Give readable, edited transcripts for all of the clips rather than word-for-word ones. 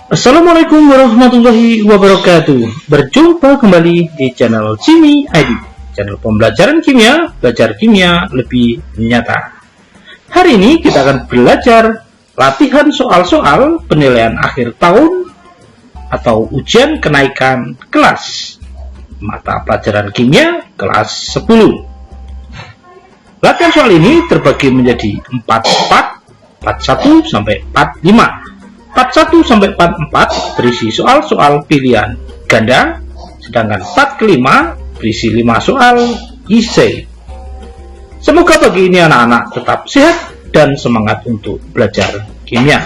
Assalamualaikum warahmatullahi wabarakatuh. Berjumpa kembali di channel Jimmy ID, channel pembelajaran kimia, belajar kimia lebih nyata. Hari ini kita akan belajar latihan soal-soal penilaian akhir tahun atau ujian kenaikan kelas mata pelajaran kimia kelas 10. Latihan soal ini terbagi menjadi 44, 41 sampai 45. 41 sampai 44 berisi soal-soal pilihan ganda, sedangkan 4 ke 5 berisi 5 soal isi. Semoga pagi ini anak-anak tetap sehat dan semangat untuk belajar kimia.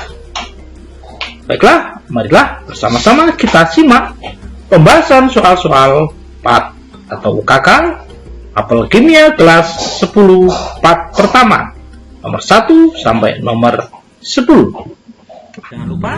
Baiklah, marilah bersama-sama kita simak pembahasan soal-soal PAT atau UKK apel kimia kelas 10 PAT pertama nomor 1 sampai nomor 10. Jangan lupa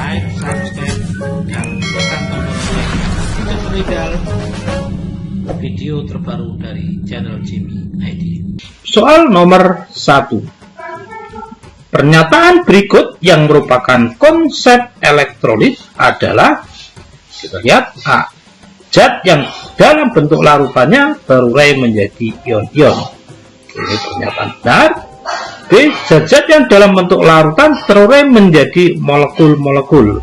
like, subscribe, dan tekan tombol lonceng untuk mengetahui video terbaru dari channel Jimmy ID. Soal nomor 1. Pernyataan berikut yang merupakan konsep elektrolit adalah, kita lihat, A. Zat yang dalam bentuk larutannya terurai menjadi ion-ion. Ini pernyataan benar. B. Zat-zat yang dalam bentuk larutan terurai menjadi molekul-molekul.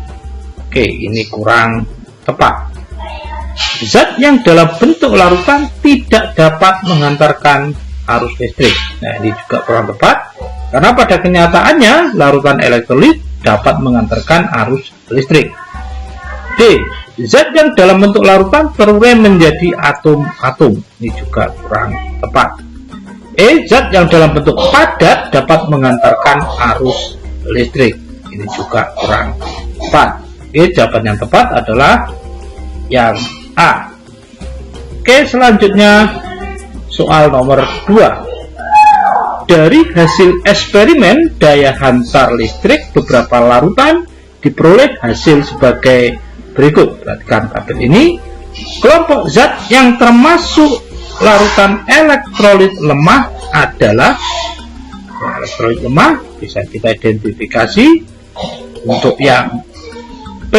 Oke, ini kurang tepat. Zat yang dalam bentuk larutan tidak dapat mengantarkan arus listrik. Nah, ini juga kurang tepat, karena pada kenyataannya larutan elektrolit dapat mengantarkan arus listrik. D. Zat yang dalam bentuk larutan terurai menjadi atom-atom. Ini juga kurang tepat. E. Zat yang dalam bentuk padat dapat mengantarkan arus listrik. Ini juga kurang tepat. Jawaban yang tepat adalah yang A. Oke, selanjutnya soal nomor 2. Dari hasil eksperimen daya hantar listrik beberapa larutan diperoleh hasil sebagai berikut. Perhatikan tabel ini. Kelompok zat yang termasuk larutan elektrolit lemah adalah elektrolit lemah, bisa kita identifikasi. Untuk yang P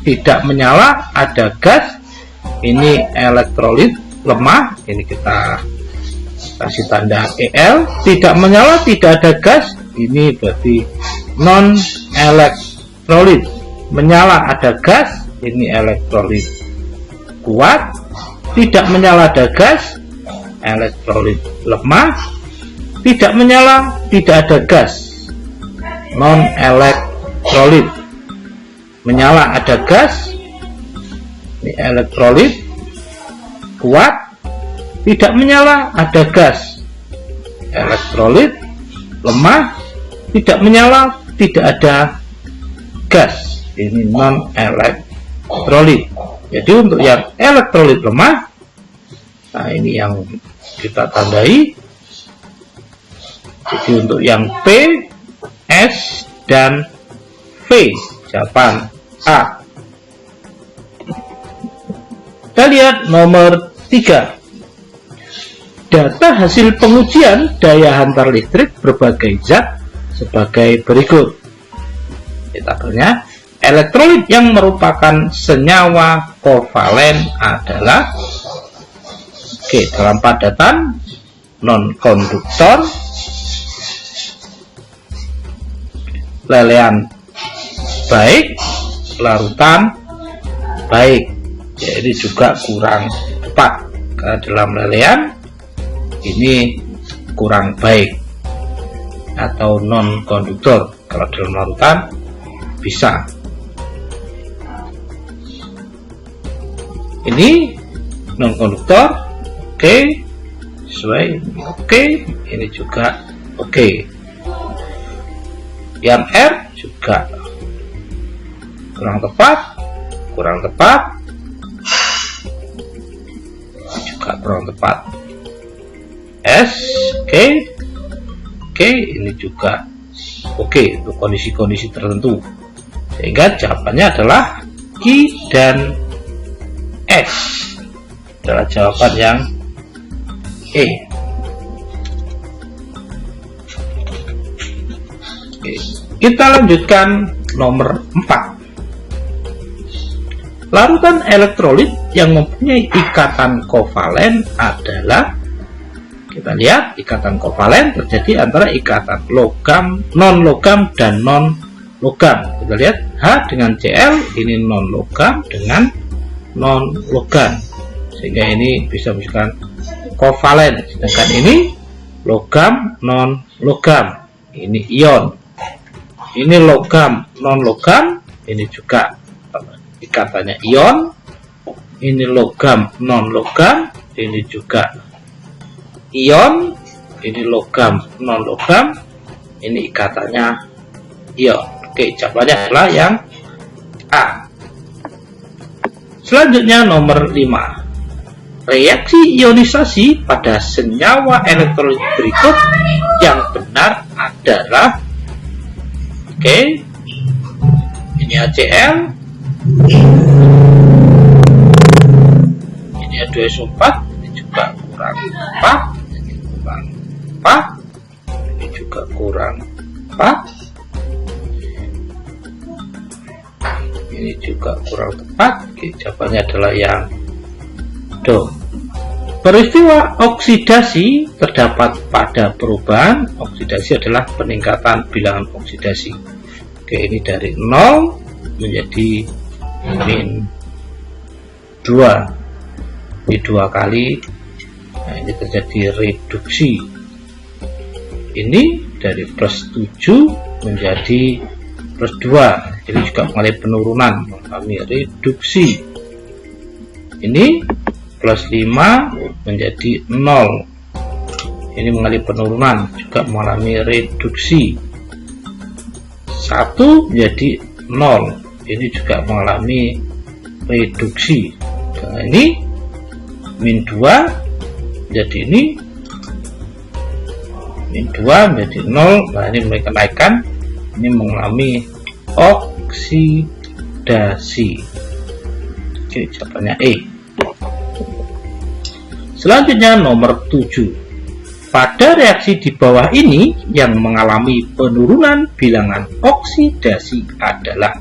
tidak menyala, ada gas, ini elektrolit lemah, ini kita kasih tanda EL. Tidak menyala, tidak ada gas, ini berarti non elektrolit. Menyala, ada gas, ini elektrolit kuat. Tidak menyala, ada gas, elektrolit lemah. Tidak menyala, tidak ada gas, non elektrolit. Menyala, ada gas, ini elektrolit kuat. Tidak menyala, ada gas, elektrolit lemah. Tidak menyala, tidak ada gas, ini non elektrolit. Jadi untuk yang elektrolit lemah, nah ini yang kita tandai. Jadi untuk yang P, S, dan V, jawaban A. Kita lihat nomor 3. Data hasil pengujian daya hantar listrik berbagai zat sebagai berikut. Di tabelnya, elektrolit yang merupakan senyawa kovalen adalah, oke, dalam padatan non-konduktor, lelehan baik, larutan baik. Jadi juga kurang tepat, karena dalam lelehan ini kurang baik atau non-konduktor. Kalau dalam larutan bisa. Ini non konduktor, oke, sesuai, oke, ini juga oke. Yang R juga kurang tepat, juga kurang tepat. S, oke, ini juga oke untuk kondisi-kondisi tertentu. Sehingga jawabannya adalah Q dan S adalah jawaban yang E. Oke. Kita lanjutkan nomor 4. Larutan elektrolit yang mempunyai ikatan kovalen adalah, kita lihat ikatan kovalen terjadi antara ikatan logam, non logam dan non logam. Kita lihat H dengan Cl ini non logam dengan non logam, sehingga ini bisa misalkan kovalen. Sedangkan ini logam non logam, ini ion. Ini logam non logam, ini juga ikatannya ion. Ini logam non logam, ini juga ion. Ini logam non logam, ini ikatannya ion. Oke, jawabannya adalah yang A. Selanjutnya nomor 5. Reaksi ionisasi pada senyawa elektrolit berikut yang benar adalah, oke, ini HCl, ini H2SO4, ini juga kurang 4, ini kurang 4, ini juga kurang 4, ini juga kurang tepat. Oke, jawabannya adalah yang do. Peristiwa oksidasi terdapat pada perubahan. Oksidasi adalah peningkatan bilangan oksidasi. Oke, ini dari 0 menjadi min 2. Ini 2 kali. Nah, ini terjadi reduksi. Ini dari plus 7 menjadi plus 2. Ini juga mengalami penurunan, mengalami reduksi. Ini plus 5 menjadi 0. Ini mengalami penurunan, juga mengalami reduksi. 1 menjadi 0. Ini juga mengalami reduksi. Nah, ini min 2 jadi ini min 2 menjadi 0. Nah, ini mulai kenaikan. Ini mengalami oksidasi. Oke, jawabannya E. Selanjutnya nomor 7. Pada reaksi di bawah ini yang mengalami penurunan bilangan oksidasi adalah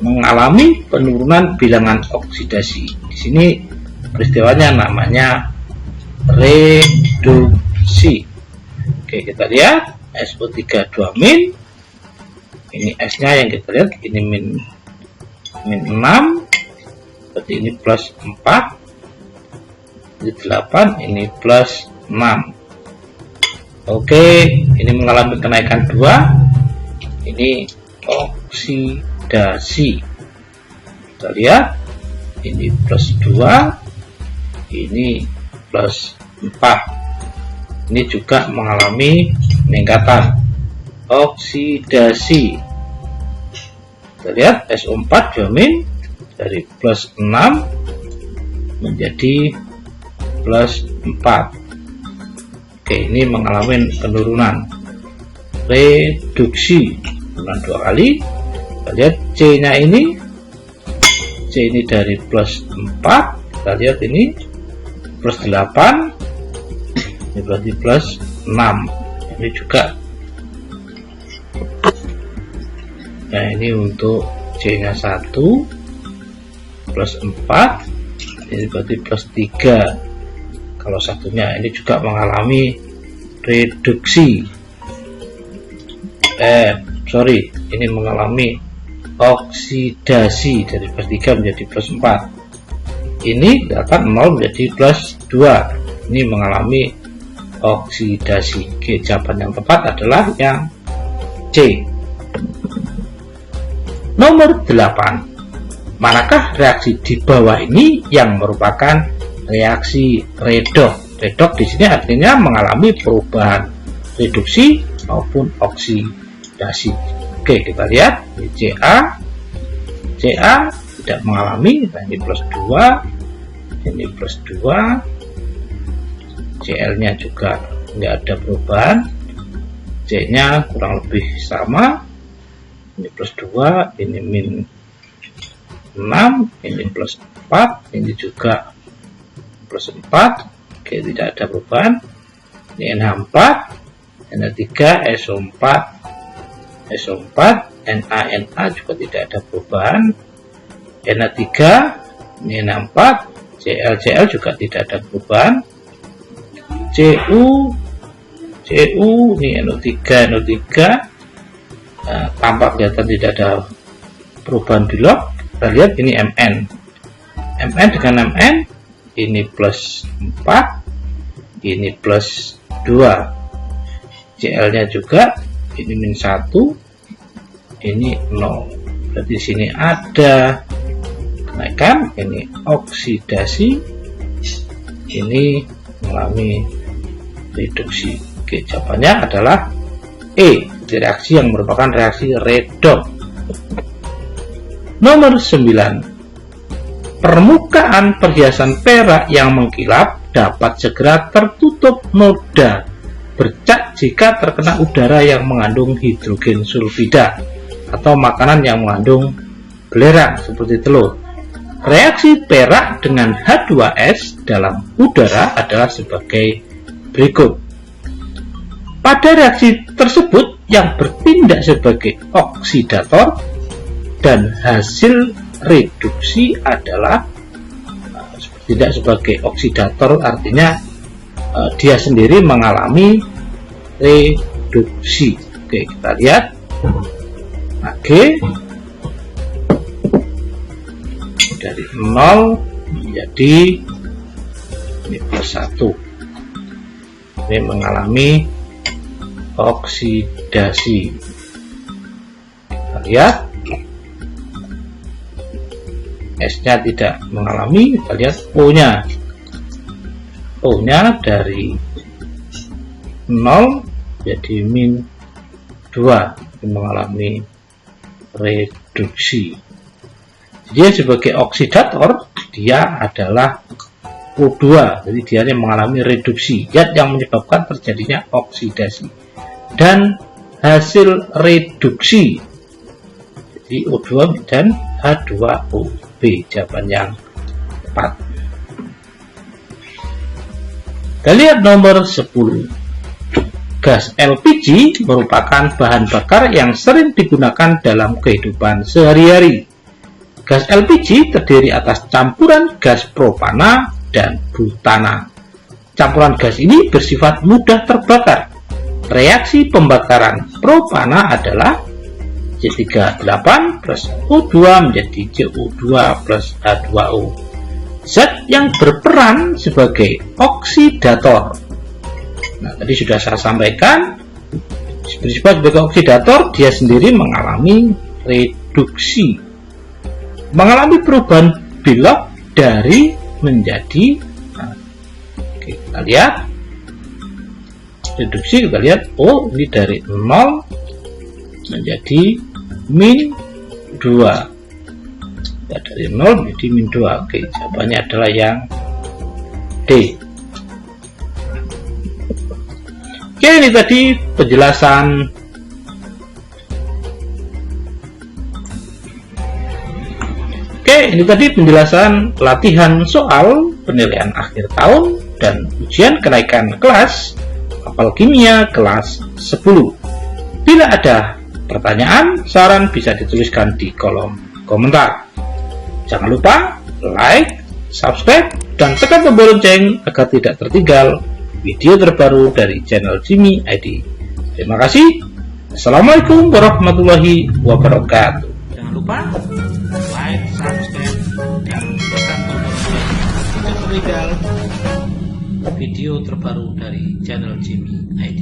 mengalami penurunan bilangan oksidasi. Di sini peristiwanya namanya reduksi. Oke, kita lihat SO3 2-. Ini S-nya yang kita lihat ini min 6. Berarti ini plus 4. Ini 8, ini plus 6. Oke, ini mengalami kenaikan 2. Ini oksidasi. Kita lihat ini plus 2, ini plus 4. Ini juga mengalami peningkatan oksidasi. Kita lihat SO4 jamin dari plus 6 menjadi plus 4. Oke, ini mengalami penurunan, reduksi dengan 2 kali. Kita lihat C nya ini, C ini dari plus 4. Kita lihat ini plus 8, ini berarti plus 6. Ini juga. Nah, ini untuk C nya 1 plus 4, ini berarti plus 3. Kalau satunya ini juga mengalami reduksi. Ini mengalami oksidasi dari plus 3 menjadi plus 4. Ini datang 0 menjadi plus 2. Ini mengalami oksidasi. Oke, jawaban yang tepat adalah yang C. Nomor 8. Manakah reaksi di bawah ini yang merupakan reaksi redoks? Redoks di sini artinya mengalami perubahan reduksi maupun oksidasi. Oke, kita lihat ini CA tidak mengalami. Nah, ini plus 2, ini plus 2. Cl nya juga nggak ada perubahan. C nya kurang lebih sama. Ini plus 2, ini min 6, ini plus 4, ini juga plus 4. Oke, tidak ada perubahan. Ini NH4, NH3, SO4, Na juga tidak ada perubahan. Na3 ini Na4, Cl juga tidak ada perubahan. Cu ini NO3 tampak kelihatan tidak ada perubahan di log. Kita lihat ini Mn dengan Mn ini plus 4, ini plus 2, Cl nya juga ini min 1, ini 0. Berarti di sini ada kenaikan, ini oksidasi, ini mengalami reduksi. Oke, jawabannya adalah E, reaksi yang merupakan reaksi redox. Nomor 9. Permukaan perhiasan perak yang mengkilap dapat segera tertutup noda bercak jika terkena udara yang mengandung hidrogen sulfida atau makanan yang mengandung belerang seperti telur. Reaksi perak dengan H2S dalam udara adalah sebagai berikut. Pada reaksi tersebut yang bertindak sebagai oksidator dan hasil reduksi adalah tidak sebagai oksidator, artinya dia sendiri mengalami reduksi. Oke, kita lihat Ag dari 0 menjadi ini plus 1, ini mengalami oksidasi. Kita lihat S nya tidak mengalami. Kita lihat O nya dari 0 jadi min 2, mengalami reduksi. Dia sebagai oksidator, dia adalah O2, jadi dia mengalami reduksi, zat yang menyebabkan terjadinya oksidasi. Dan hasil reduksi, jadi O2 dan H2O, B, jawaban yang tepat. Kita lihat nomor 10. Gas LPG merupakan bahan bakar yang sering digunakan dalam kehidupan sehari-hari. Gas LPG terdiri atas campuran gas propana dan butana. Campuran gas ini bersifat mudah terbakar. Reaksi pembakaran propana adalah C38 plus O2 menjadi CO2 plus H2O. Zat yang berperan sebagai oksidator. Nah, tadi sudah saya sampaikan, bersifat sebagai oksidator, dia sendiri mengalami reduksi, mengalami perubahan belok dari menjadi. Nah, oke, kita lihat reduksi, kita lihat ini dari 0 menjadi min 2, ya, dari 0 menjadi min 2. Oke, jawabannya adalah yang D. Oke, ini tadi penjelasan latihan soal penilaian akhir tahun dan ujian kenaikan kelas hafal kimia kelas 10. Bila ada pertanyaan, saran bisa dituliskan di kolom komentar. Jangan lupa like, subscribe, dan tekan tombol lonceng agar tidak tertinggal video terbaru dari channel Jimmy ID. Terima kasih. Assalamualaikum warahmatullahi wabarakatuh. Jangan lupa like, subscribe, dan tekan tombol lonceng agar tertinggal video terbaru dari channel Jimmy ID.